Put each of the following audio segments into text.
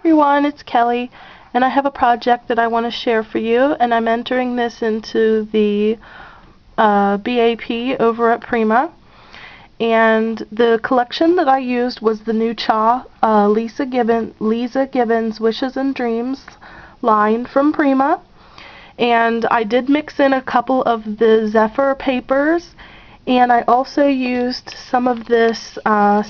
everyone, it's Kelly, and I have a project that I want to share for you, and I'm entering this into the BAP over at Prima. And the collection that I used was the new Leeza Gibbons Wishes Dreams line from Prima. And I did mix in a couple of the Zephyr papers, and I also used some of this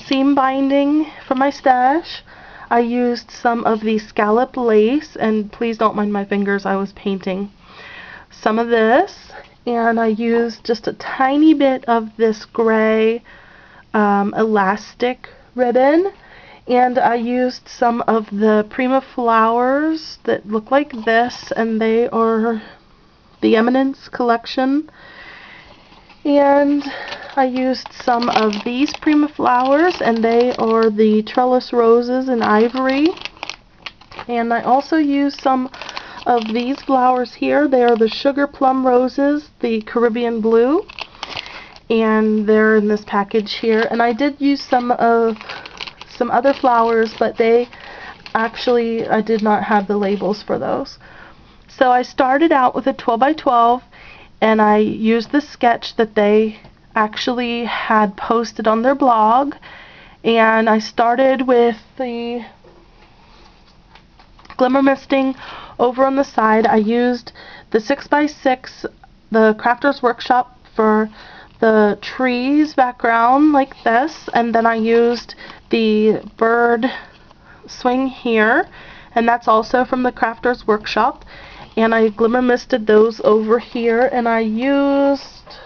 seam binding from my stash. I used some of the scallop lace, and please don't mind my fingers, I was painting some of this, and I used just a tiny bit of this gray elastic ribbon, and I used some of the Prima flowers that look like this, and they are the Eminence collection. And I used some of these Prima flowers, and they are the trellis roses in ivory. And I also used some of these flowers here. They are the sugar plum roses, the Caribbean blue, and they're in this package here. And I did use some other flowers, but I did not have the labels for those. So I started out with a 12 by 12, and I used the sketch that they actually had posted on their blog, and I started with the glimmer misting over on the side. I used the 6 by 6, the Crafters Workshop, for the trees background like this, and then I used the bird swing here, and that's also from the Crafters Workshop. And I glimmer misted those over here, and I used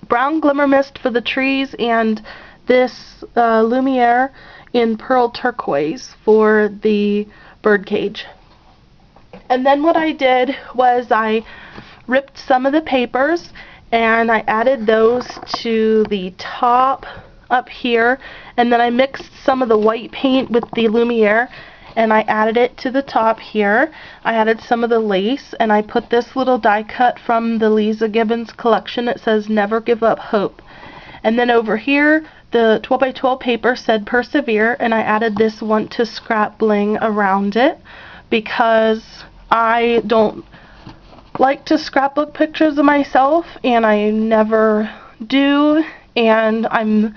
brown glimmer mist for the trees, and this Lumiere in pearl turquoise for the bird cage. And then what I did was I ripped some of the papers and I added those to the top up here, and then I mixed some of the white paint with the Lumiere and I added it to the top here. I added some of the lace, and I put this little die cut from the Leeza Gibbons collection. It says "Never Give Up Hope." And then over here, the 12 by 12 paper said "Persevere," and I added this "Want to Scrap" bling around it because I don't like to scrapbook pictures of myself, and I never do, and I'm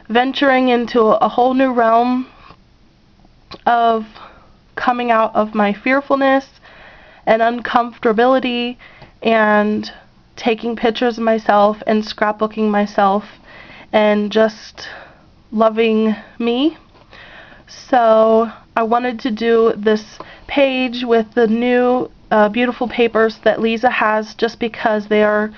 venturing into a whole new realm of coming out of my fearfulness and uncomfortability and taking pictures of myself and scrapbooking myself and just loving me. So I wanted to do this page with the new beautiful papers that Leeza has, just because they're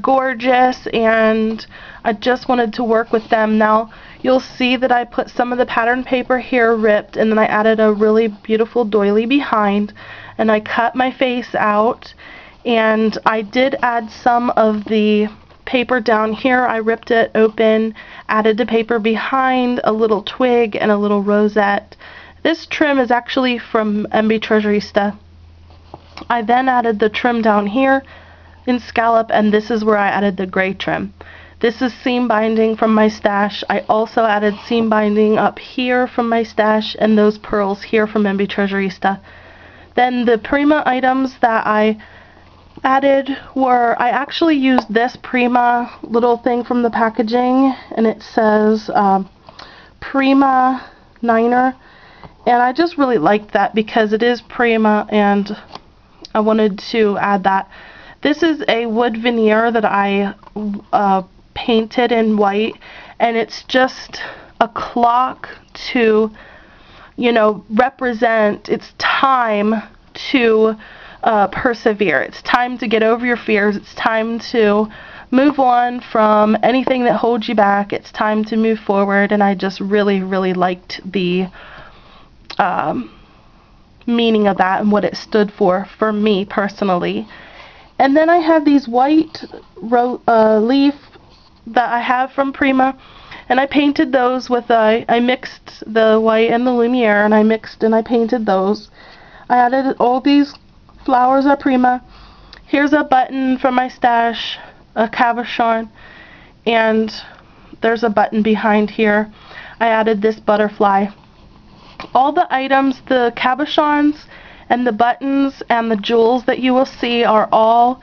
gorgeous, and I just wanted to work with them. Now you'll see that I put some of the pattern paper here ripped, and then I added a really beautiful doily behind, and I cut my face out, and I did add some of the paper down here. I ripped it open, added the paper behind, a little twig and a little rosette. This trim is actually from MB Treasurista. I then added the trim down here in scallop, and this is where I added the gray trim. This is seam binding from my stash. I also added seam binding up here from my stash, and those pearls here from MB Treasurista. Then the Prima items that I added were, I actually used this Prima little thing from the packaging, and it says Prima Niner, and I just really liked that because it is Prima, and I wanted to add that. This is a wood veneer that I painted in white, and it's just a clock to, you know, represent it's time to persevere. It's time to get over your fears. It's time to move on from anything that holds you back. It's time to move forward, and I just really, really liked the meaning of that and what it stood for me personally. And then I have these white leaf that I have from Prima, and I painted those with I mixed the white and the Lumiere, and I mixed and I painted those. I added all these flowers of Prima. Here's a button from my stash, a cabochon, and there's a button behind here. I added this butterfly. all the items, the cabochons and the buttons and the jewels that you will see are all,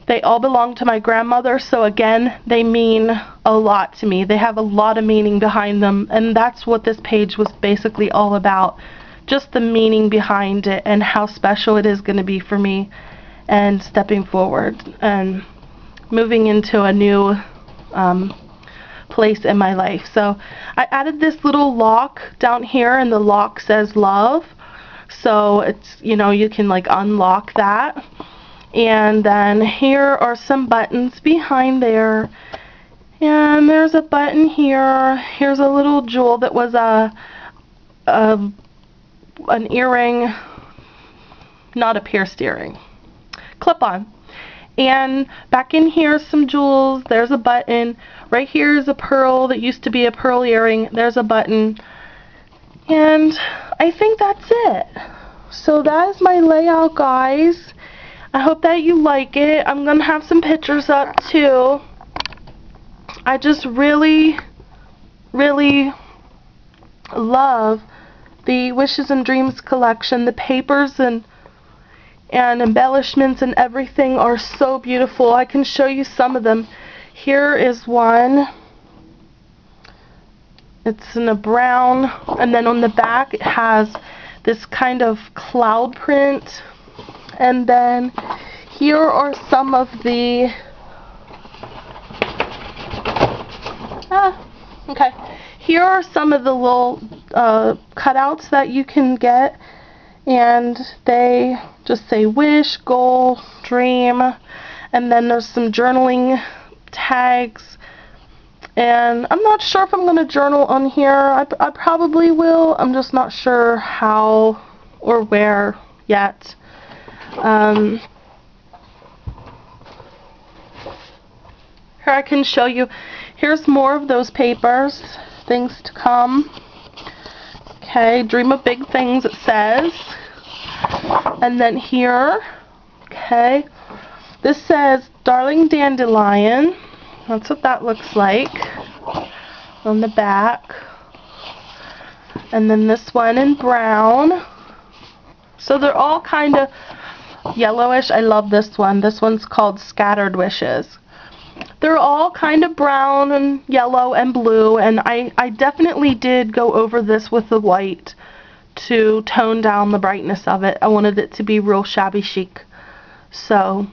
they all belong to my grandmother, so again, they mean a lot to me. They have a lot of meaning behind them, and that's what this page was basically all about. Just the meaning behind it and how special it is going to be for me, and stepping forward and moving into a new place in my life. So I added this little lock down here, and the lock says love, so it's, you know, you can like unlock that. And then here are some buttons behind there, and there's a button here. Here's a little jewel that was an earring, not a pierced earring, clip-on. And back in here some jewels. There's a button. Right here is a pearl that used to be a pearl earring. There's a button. And I think that's it. So that is my layout, guys. I hope that you like it. I'm going to have some pictures up too. I just really, really love the Wishes and Dreams collection. The papers and embellishments and everything are so beautiful. I can show you some of them. Here is one. It's in a brown, and then on the back it has this kind of cloud print. And then here are some of the here are some of the little cutouts that you can get, and they just say wish, goal, dream, and then there's some journaling tags. And I'm not sure if I'm going to journal on here. I probably will. I'm just not sure how or where yet. Here I can show you. Here's more of those papers. Things to come. Okay, dream of big things, it says. And then here, okay, this says Darling Dandelion. That's what that looks like on the back. And then this one in brown. So they're all kind of yellowish. I love this one. This one's called Scattered Wishes. They're all kind of brown and yellow and blue, and I definitely did go over this with the white to tone down the brightness of it. I wanted it to be real shabby chic. So,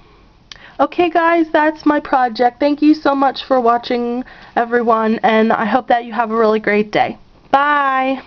okay guys, that's my project. Thank you so much for watching, everyone, and I hope that you have a really great day. Bye!